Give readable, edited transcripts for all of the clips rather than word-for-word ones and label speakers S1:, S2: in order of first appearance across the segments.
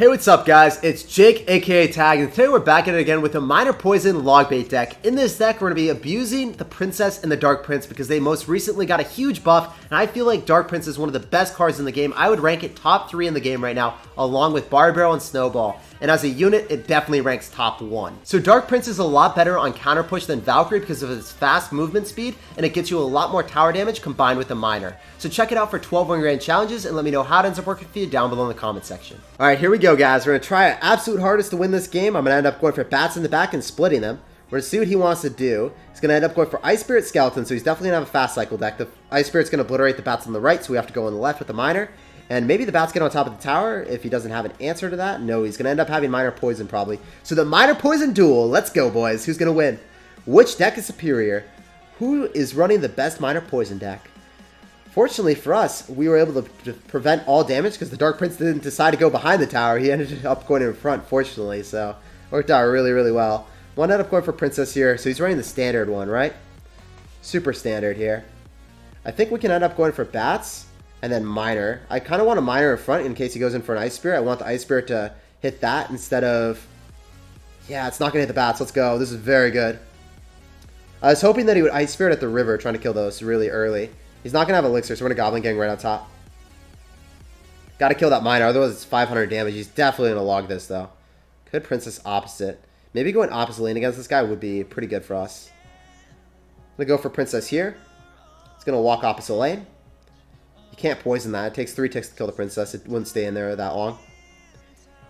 S1: Hey, what's up guys? It's Jake aka Tag, and today we're back at it again with a Minor Poison log bait deck. In this deck we're going to be abusing the Princess and the Dark Prince because they most recently got a huge buff, and I feel like Dark Prince is one of the best cards in the game. I would rank it top 3 in the game right now, along with Bar Barrel and Snowball, and as a unit it definitely ranks top 1. So Dark Prince is a lot better on counter push than Valkyrie because of its fast movement speed, and it gets you a lot more tower damage combined with the Minor. So check it out for 12 1 grand challenges and let me know how it ends up working for you down below in the comment section. Alright, here we go guys. We're going to try our absolute hardest to win this game. I'm going to end up going for bats in the back and splitting them. We're going to see what he wants to do. He's going to end up going for Ice Spirit Skeleton, so he's definitely going to have a fast cycle deck. The Ice Spirit's going to obliterate the bats on the right, so we have to go on the left with the Minor. And maybe the bats get on top of the tower if he doesn't have an answer to that. No, he's going to end up having Minor Poison probably. So the Minor Poison duel. Let's go, boys. Who's going to win? Which deck is superior? Who is running the best Minor Poison deck? Fortunately for us, we were able to prevent all damage because the Dark Prince didn't decide to go behind the tower. He ended up going in front, fortunately, so worked out really, really well. One ended up going for Princess here, so he's running the standard one, right? Super standard here. I think we can end up going for bats and then Minor. I kind of want a Minor in front in case he goes in for an Ice Spirit. I want the Ice Spirit to hit that instead of... Yeah, it's not going to hit the bats. Let's go. This is very good. I was hoping that he would Ice Spirit at the river, trying to kill those really early. He's not going to have Elixir, so we're going to Goblin Gang right on top. Got to kill that Minor, otherwise it's 500 damage. He's definitely going to log this, though. Could Princess opposite. Maybe going opposite lane against this guy would be pretty good for us. I'm going to go for Princess here. It's going to walk opposite lane. You can't poison that. It takes 3 ticks to kill the Princess. It wouldn't stay in there that long.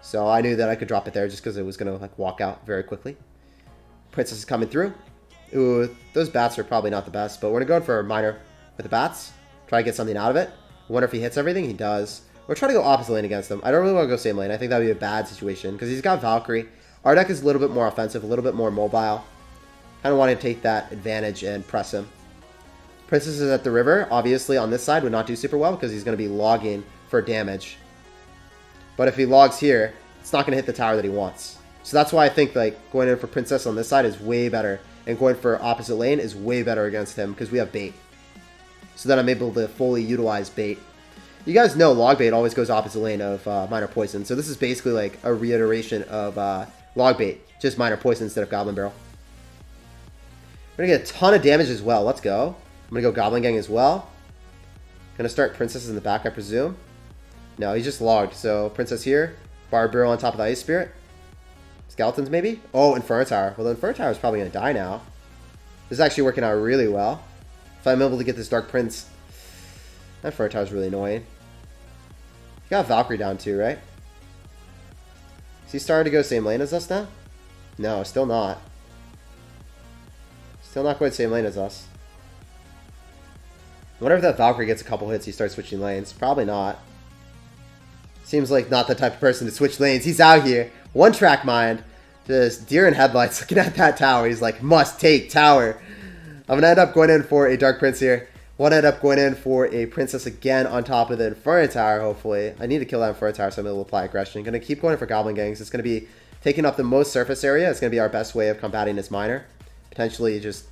S1: So I knew that I could drop it there just because it was going to like walk out very quickly. Princess is coming through. Ooh, those bats are probably not the best, but we're going to go for a Minor with the bats. Try to get something out of it. I wonder if he hits everything. He does. We're trying to go opposite lane against him. I don't really want to go same lane. I think that would be a bad situation because he's got Valkyrie. Our deck is a little bit more offensive, a little bit more mobile. Kind of want to take that advantage and press him. Princess is at the river. Obviously, on this side would not do super well because he's going to be logging for damage. But if he logs here, it's not going to hit the tower that he wants. So that's why I think like going in for Princess on this side is way better. And going for opposite lane is way better against him because we have bait. So that I'm able to fully utilize bait. You guys know log bait always goes opposite lane of Minor Poison. So this is basically like a reiteration of log bait. Just Minor Poison instead of Goblin Barrel. We're going to get a ton of damage as well. Let's go. I'm going to go Goblin Gang as well. Going to start Princess in the back, I presume. No, he's just logged. So Princess here. Bar Barrel on top of the Ice Spirit. Skeletons maybe? Oh, Inferno Tower. Well, the Inferno Tower is probably going to die now. This is actually working out really well. If I'm able to get this Dark Prince, that Inferno Tower is really annoying. He got Valkyrie down too, right? Is he starting to go same lane as us now? No, still not. Still not quite same lane as us. I wonder if that Valkyrie gets a couple hits, he starts switching lanes. Probably not. Seems like not the type of person to switch lanes. He's out here. One track mind. Just deer in headlights looking at that tower. He's like, must take tower. I'm going to end up going in for a Dark Prince here. Want to end up going in for a Princess again on top of the Inferno Tower, hopefully. I need to kill that Inferno Tower so I'm able to apply aggression. Going to keep going for Goblin Gangs. It's going to be taking up the most surface area. It's going to be our best way of combating this Minor. Potentially just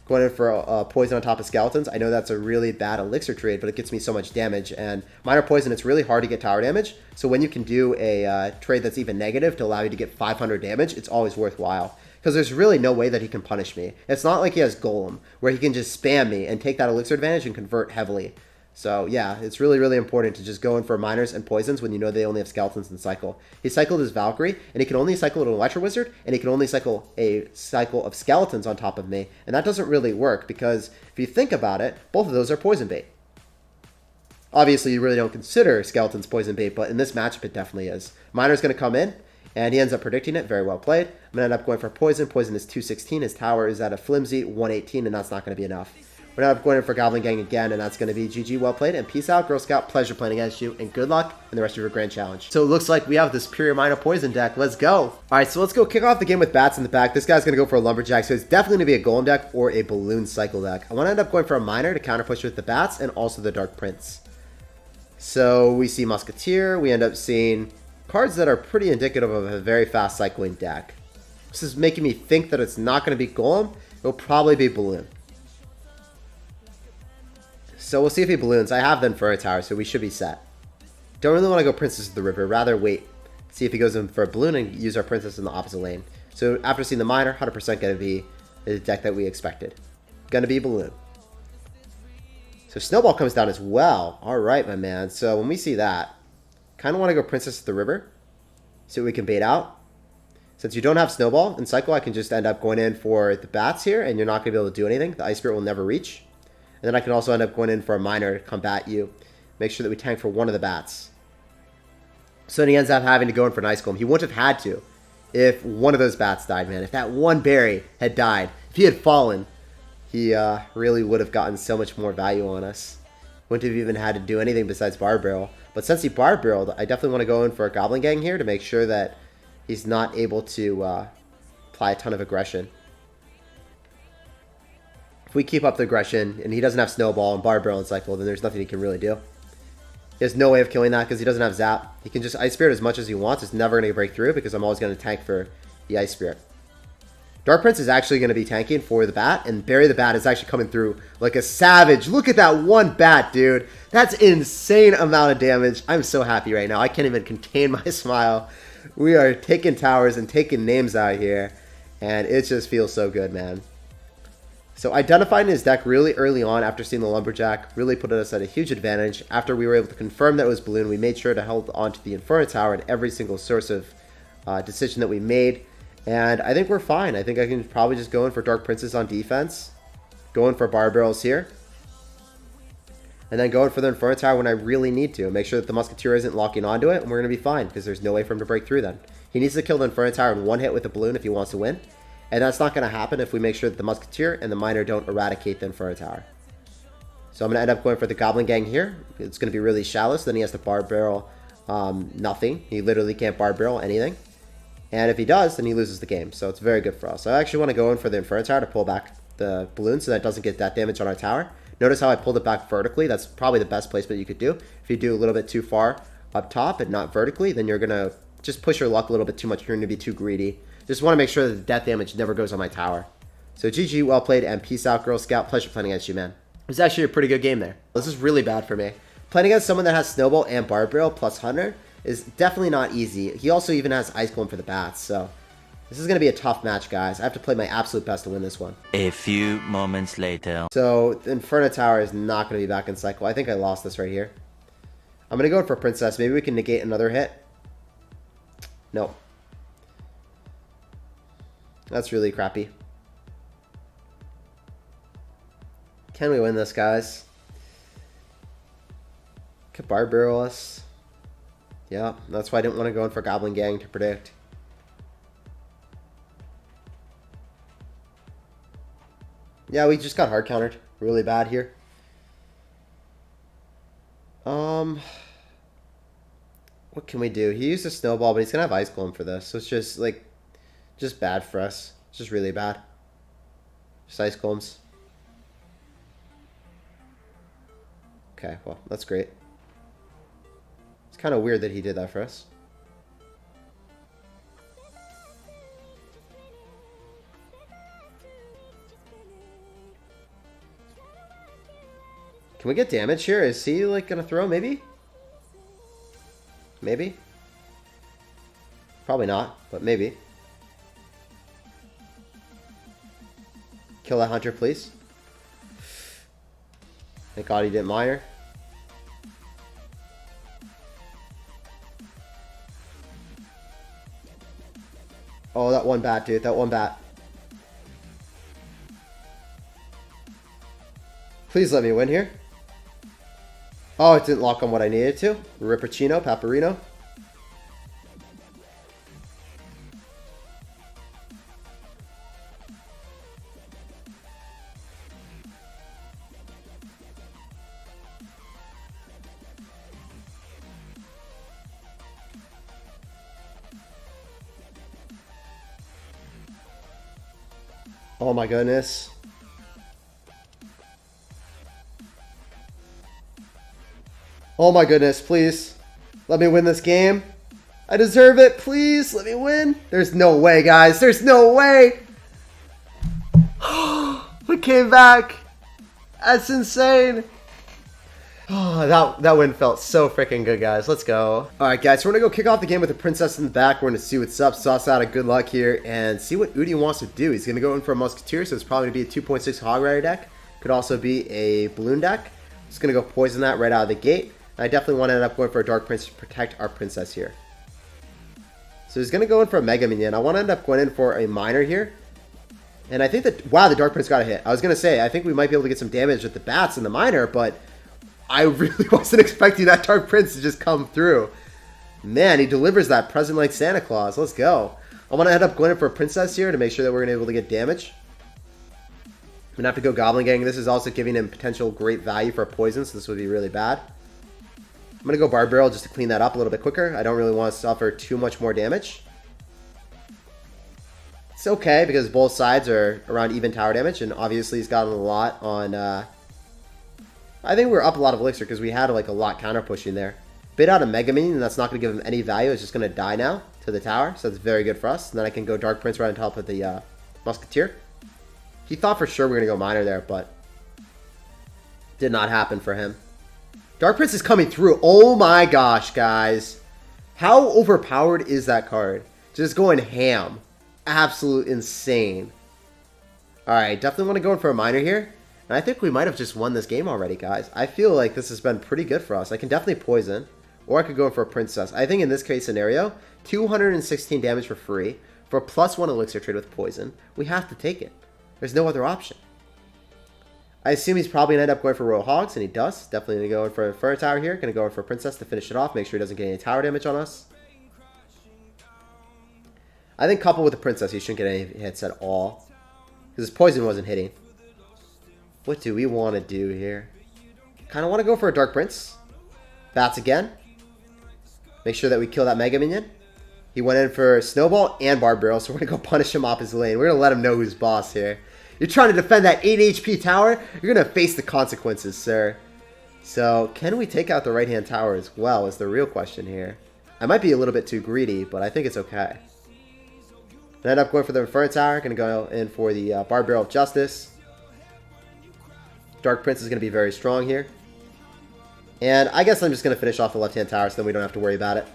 S1: going in for Poison on top of Skeletons. I know that's a really bad Elixir trade, but it gets me so much damage. And Minor Poison, it's really hard to get tower damage. So when you can do a trade that's even negative to allow you to get 500 damage, it's always worthwhile. Because there's really no way that he can punish me. It's not like he has Golem, where he can just spam me and take that Elixir advantage and convert heavily. So yeah, it's really, really important to just go in for Minors and Poisons when you know they only have Skeletons in cycle. He cycled his Valkyrie, and he can only cycle an Electro Wizard, and he can only cycle a cycle of Skeletons on top of me. And that doesn't really work, because if you think about it, both of those are Poison Bait. Obviously, you really don't consider Skeletons Poison Bait, but in this matchup, it definitely is. Minor's going to come in, and he ends up predicting it. Very well played. I'm going to end up going for Poison. Poison is 216. His tower is at a flimsy 118, and that's not going to be enough. We're going to end up going in for Goblin Gang again, and that's going to be GG. Well played, and peace out, Girl Scout. Pleasure playing against you, and good luck in the rest of your grand challenge. So it looks like we have this superior Minor Poison deck. Let's go. All right, so let's go kick off the game with bats in the back. This guy's going to go for a Lumberjack, so it's definitely going to be a Golem deck or a Balloon Cycle deck. I want to end up going for a Minor to counter push with the bats and also the Dark Prince. So we see Musketeer. We end up seeing cards that are pretty indicative of a very fast cycling deck. This is making me think that it's not going to be Golem. It'll probably be Balloon. So we'll see if he balloons. I have the Inferno Tower, so we should be set. Don't really want to go Princess of the River. Rather wait see if he goes in for a balloon and use our princess in the opposite lane. So after seeing the miner, 100% going to be the deck that we expected. Going to be balloon. So snowball comes down as well. All right, my man. So when we see that, kind of want to go princess to the river. See what we can bait out. Since you don't have snowball in cycle, I can just end up going in for the bats here, and you're not going to be able to do anything. The ice spirit will never reach. And then I can also end up going in for a miner to combat you. Make sure that we tank for one of the bats. So then he ends up having to go in for an ice golem. He wouldn't have had to if one of those bats died, man. If that one berry had died, if he had fallen, he really would have gotten so much more value on us. Wouldn't have even had to do anything besides bar barrel. But since he bar barreled, I definitely want to go in for a goblin gang here to make sure that he's not able to apply a ton of aggression. If we keep up the aggression and he doesn't have snowball and bar barrel in cycle, then there's nothing he can really do. He has no way of killing that because he doesn't have zap. He can just ice spirit as much as he wants. It's never going to break through because I'm always going to tank for the ice spirit. Dark Prince is actually going to be tanking for the bat, and Bury the Bat is actually coming through like a savage. Look at that one bat, dude. That's insane amount of damage. I'm so happy right now. I can't even contain my smile. We are taking towers and taking names out here, and it just feels so good, man. So identifying his deck really early on after seeing the Lumberjack really put us at a huge advantage. After we were able to confirm that it was Balloon, we made sure to hold on to the Inferno Tower in every single source of decision that we made. And I think we're fine. I think I can probably just go in for Dark Princess on defense. Go in for Bar Barrels here. And then go in for the Inferno Tower when I really need to. Make sure that the Musketeer isn't locking onto it, and we're going to be fine, because there's no way for him to break through then. He needs to kill the Inferno Tower in one hit with a Balloon if he wants to win. And that's not going to happen if we make sure that the Musketeer and the Miner don't eradicate the Inferno Tower. So I'm going to end up going for the Goblin Gang here. It's going to be really shallow, so then he has to Bar Barrel nothing. He literally can't Bar Barrel anything. And if he does, then he loses the game. So it's very good for us. So I actually want to go in for the Inferno Tower to pull back the balloon so that it doesn't get that damage on our tower. Notice how I pulled it back vertically. That's probably the best placement you could do. If you do a little bit too far up top and not vertically, then you're going to just push your luck a little bit too much. You're going to be too greedy. Just want to make sure that the death damage never goes on my tower. So GG, well played, and peace out, Girl Scout. Pleasure playing against you, man. It was actually a pretty good game there. This is really bad for me. Playing against someone that has Snowball and Bar Barrel plus Hunter is definitely not easy. He also even has Ice Golem for the bats, so this is going to be a tough match, guys. I have to play my absolute best to win this one.
S2: A few moments later.
S1: So the Inferno Tower is not going to be back in cycle. I think I lost this right here. I'm going to go for Princess. Maybe we can negate another hit. Nope. That's really crappy. Can we win this, guys? Could Bar Barrel us? Yeah, that's why I didn't want to go in for Goblin Gang to predict. Yeah, we just got hard countered really bad here. What can we do? He used a snowball, but he's gonna have Ice Golem for this, so it's just like, just bad for us. It's just really bad. Just Ice Golems. Okay, well, that's great. It's kind of weird that he did that for us. Can we get damage here? Is he like gonna throw? Maybe? Maybe? Probably not, but maybe. Kill that Hunter, please. Thank God he didn't miner. Oh, that one bat, dude. That one bat. Please let me win here. Oh, it didn't lock on what I needed to. Rippercino, Paparino. Oh my goodness. Oh my goodness, please. Let me win this game. I deserve it. Please, let me win. There's no way, guys. There's no way. We came back. That's insane. Oh, that win felt so freaking good, guys. Let's go. All right, guys, so we're going to go kick off the game with the princess in the back. We're going to see what's up, sauce out of good luck here, and see what Udi wants to do. He's going to go in for a musketeer, so it's probably going to be a 2.6 hog rider deck. Could also be a balloon deck. Just going to go poison that right out of the gate. I definitely want to end up going for a Dark Prince to protect our princess here. So he's going to go in for a Mega Minion. I want to end up going in for a Miner here. And I think that, wow, the Dark Prince got a hit. I was going to say, I think we might be able to get some damage with the bats and the Miner, but I really wasn't expecting that Dark Prince to just come through. Man, he delivers that present like Santa Claus. Let's go. I want to end up going in for a Princess here to make sure that we're going to be able to get damage. I'm going to have to go Goblin Gang. This is also giving him potential great value for a poison, so this would be really bad. I'm going to go Barb Barrel just to clean that up a little bit quicker. I don't really want to suffer too much more damage. It's okay because both sides are around even tower damage, and obviously he's gotten a lot on... I think we're up a lot of elixir because we had like a lot counter pushing there. Bit out a Mega Minion, and that's not going to give him any value. It's just going to die now to the tower, so that's very good for us. And then I can go Dark Prince right on top of the Musketeer. He thought for sure we were going to go Miner there, but did not happen for him. Dark Prince is coming through. Oh my gosh, guys. How overpowered is that card? Just going ham. Absolute insane. Alright, definitely want to go in for a Miner here. And I think we might have just won this game already, guys. I feel like this has been pretty good for us. I can definitely poison, or I could go in for a Princess. I think in this case scenario, 216 damage for free, for a +1 elixir trade with poison, we have to take it. There's no other option. I assume he's probably going to end up going for Royal Hogs, and he does. Definitely going to go in for a Inferno Tower here. Going to go in for a Princess to finish it off, make sure he doesn't get any tower damage on us. I think coupled with the Princess, he shouldn't get any hits at all, because his poison wasn't hitting. What do we want to do here? Kind of want to go for a Dark Prince. Bats again. Make sure that we kill that Mega Minion. He went in for Snowball and Barb Barrel, so we're going to go punish him off his lane. We're going to let him know who's boss here. You're trying to defend that 8 HP tower? You're going to face the consequences, sir. So, can we take out the right-hand tower as well is the real question here. I might be a little bit too greedy, but I think it's okay. I end up going for the Inferno Tower. Going to go in for the Barb Barrel of Justice. Dark Prince is going to be very strong here. And I guess I'm just going to finish off the left-hand tower so then we don't have to worry about it.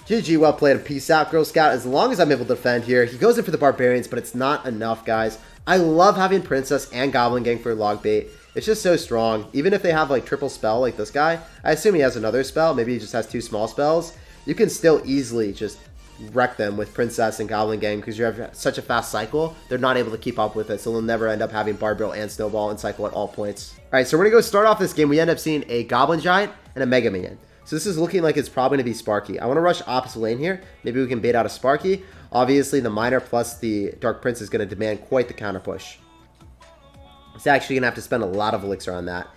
S1: GG, well played, and peace out, Girl Scout. As long as I'm able to defend here, he goes in for the Barbarians, but it's not enough, guys. I love having Princess and Goblin Gang for log bait. It's just so strong. Even if they have like triple spell like this guy, I assume he has another spell. Maybe he just has 2 small spells. You can still easily just wreck them with Princess and Goblin Gang because you have such a fast cycle. They're not able to keep up with it, so they'll never end up having Barb Barrel and Snowball and cycle at all points. All right, so we're going to go start off this game. We end up seeing a Goblin Giant and a Mega Minion. So this is looking like it's probably going to be Sparky. I want to rush opposite lane here. Maybe we can bait out a Sparky. Obviously, the Miner plus the Dark Prince is going to demand quite the counter push. It's actually going to have to spend a lot of elixir on that.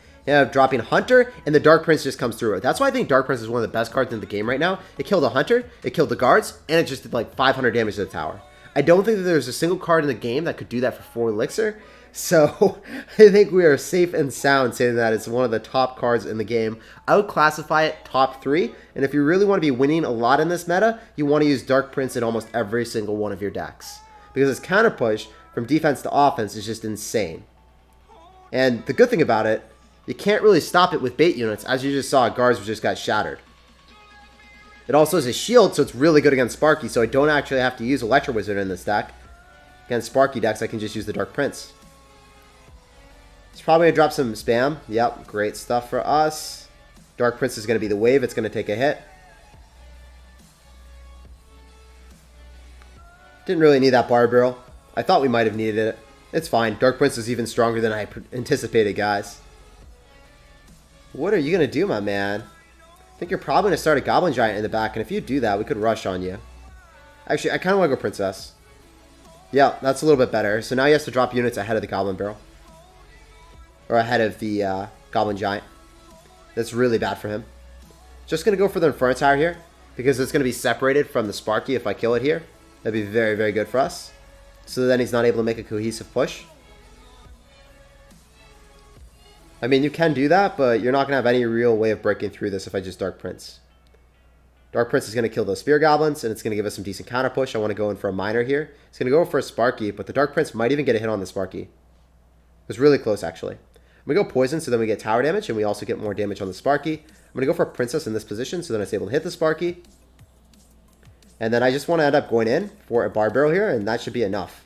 S1: Dropping Hunter, and the Dark Prince just comes through. That's why I think Dark Prince is one of the best cards in the game right now. It killed a Hunter, it killed the guards, and it just did like 500 damage to the tower. I don't think that there's a single card in the game that could do that for 4 elixir. So I think we are safe and sound saying that it's one of the top cards in the game. I would classify it top 3. And if you really want to be winning a lot in this meta, you want to use Dark Prince in almost every single one of your decks. Because its counter push from defense to offense is just insane. And the good thing about it, you can't really stop it with bait units. As you just saw, guards just got shattered. It also has a shield, so it's really good against Sparky. So I don't actually have to use Electro Wizard in this deck. Against Sparky decks, I can just use the Dark Prince. It's probably going to drop some spam. Yep, great stuff for us. Dark Prince is going to be the wave. It's going to take a hit. Didn't really need that Barb Barrel. I thought we might have needed it. It's fine. Dark Prince is even stronger than I anticipated, guys. What are you going to do, my man? I think you're probably going to start a Goblin Giant in the back, and if you do that, we could rush on you. Actually, I kind of want to go Princess. Yeah, that's a little bit better. So now he has to drop units ahead of the Goblin Barrel. Or ahead of the Goblin Giant. That's really bad for him. Just going to go for the Inferno Tower here, because it's going to be separated from the Sparky if I kill it here. That'd be very, very good for us. So then he's not able to make a cohesive push. I mean, you can do that, but you're not going to have any real way of breaking through this if I just Dark Prince. Dark Prince is going to kill those Spear Goblins, and it's going to give us some decent counter push. I want to go in for a Miner here. It's going to go for a Sparky, but the Dark Prince might even get a hit on the Sparky. It was really close, actually. I'm going to go Poison so then we get tower damage and we also get more damage on the Sparky. I'm going to go for a Princess in this position so then it's able to hit the Sparky. And then I just want to end up going in for a Bar Barrel here, and that should be enough.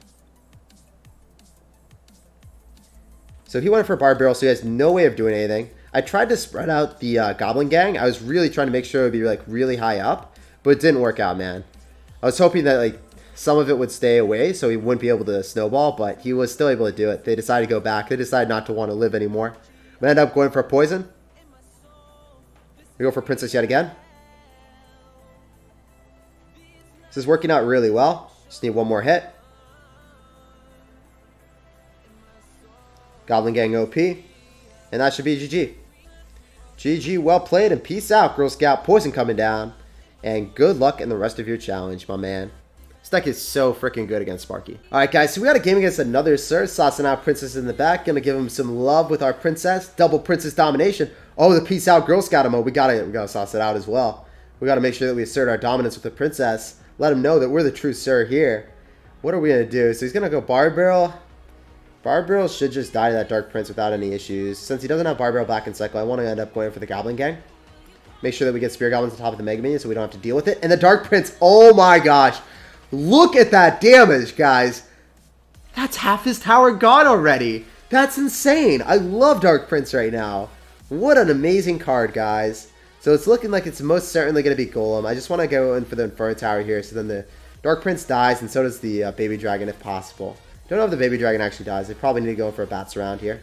S1: So he went for a Bar Barrel, so he has no way of doing anything. I tried to spread out the Goblin Gang. I was really trying to make sure it would be like really high up, but it didn't work out, man. I was hoping that like some of it would stay away so he wouldn't be able to snowball, but he was still able to do it. They decided to go back. They decided not to want to live anymore. I'm going to end up going for a Poison. We go for Princess yet again. This is working out really well. Just need one more hit. Goblin Gang OP. And that should be GG. GG, well played, and peace out, Girl Scout. Poison coming down. And good luck in the rest of your challenge, my man. This deck is so freaking good against Sparky. Alright, guys, so we got a game against another Sir. Saucing out Princess in the back. Gonna give him some love with our Princess. Double Princess domination. Oh, the peace out Girl Scout mode. We gotta sauce it out as well. We gotta make sure that we assert our dominance with the Princess. Let him know that we're the true Sir here. What are we going to do? So he's going to go Bar Barrel. Bar Barrel should just die to that Dark Prince without any issues. Since he doesn't have Bar Barrel back in cycle, I want to end up going for the Goblin Gang. Make sure that we get Spear Goblins on top of the Mega Minion so we don't have to deal with it. And the Dark Prince, oh my gosh. Look at that damage, guys. That's half his tower gone already. That's insane. I love Dark Prince right now. What an amazing card, guys. So it's looking like it's most certainly going to be Golem. I just want to go in for the Inferno Tower here. So then the Dark Prince dies, and so does the Baby Dragon if possible. Don't know if the Baby Dragon actually dies. They probably need to go for a Bat Surround here.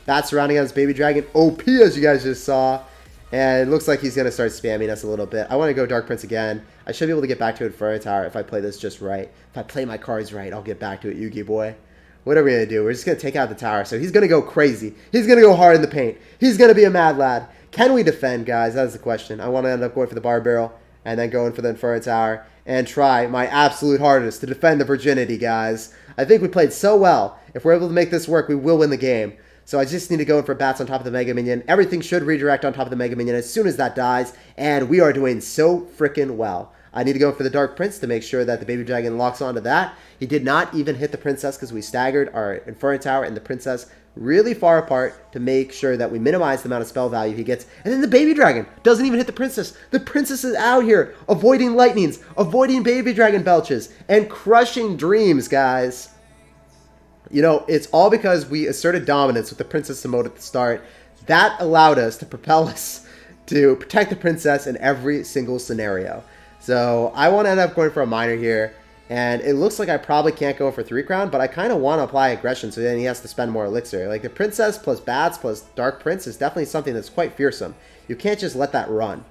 S1: Bat Surround against Baby Dragon. OP, as you guys just saw. And it looks like he's going to start spamming us a little bit. I want to go Dark Prince again. I should be able to get back to Inferno Tower if I play this just right. If I play my cards right, I'll get back to it, Yugi boy. What are we going to do? We're just going to take out the tower. So he's going to go crazy. He's going to go hard in the paint. He's going to be a mad lad. Can we defend, guys? That is the question. I want to end up going for the Bar Barrel and then going for the Inferno Tower and try my absolute hardest to defend the virginity, guys. I think we played so well. If we're able to make this work, we will win the game. So I just need to go in for bats on top of the Mega Minion. Everything should redirect on top of the Mega Minion as soon as that dies, and we are doing so freaking well. I need to go for the Dark Prince to make sure that the Baby Dragon locks onto that. He did not even hit the Princess because we staggered our Inferno Tower and the Princess really far apart to make sure that we minimize the amount of spell value he gets. And then the Baby Dragon doesn't even hit the Princess. The Princess is out here avoiding lightnings, avoiding Baby Dragon belches, and crushing dreams, guys. You know, it's all because we asserted dominance with the Princess mode at the start. That allowed us to propel us to protect the Princess in every single scenario. So I want to end up going for a Miner here. And it looks like I probably can't go for 3 crown, but I kind of want to apply aggression so then he has to spend more elixir. Like the Princess plus Bats plus Dark Prince is definitely something that's quite fearsome. You can't just let that run.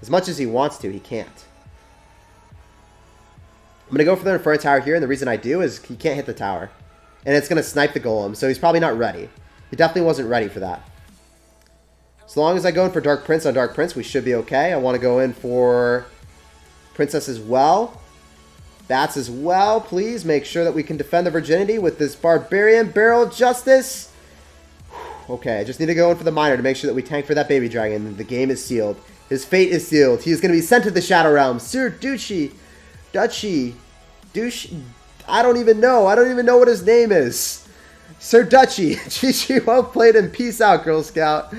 S1: As much as he wants to, he can't. I'm going to go for the Inferno Tower here, and the reason I do is he can't hit the tower. And it's going to snipe the Golem, so he's probably not ready. He definitely wasn't ready for that. As long as I go in for Dark Prince on Dark Prince, we should be okay. I want to go in for Princess as well. Bats as well. Please make sure that we can defend the virginity with this Barbarian Barrel of Justice. Okay, I just need to go in for the Miner to make sure that we tank for that Baby Dragon. The game is sealed. His fate is sealed. He is going to be sent to the Shadow Realm. Sir Duchy. I don't even know. I don't even know what his name is. Sir Duchy. GG, well played and peace out, Girl Scout.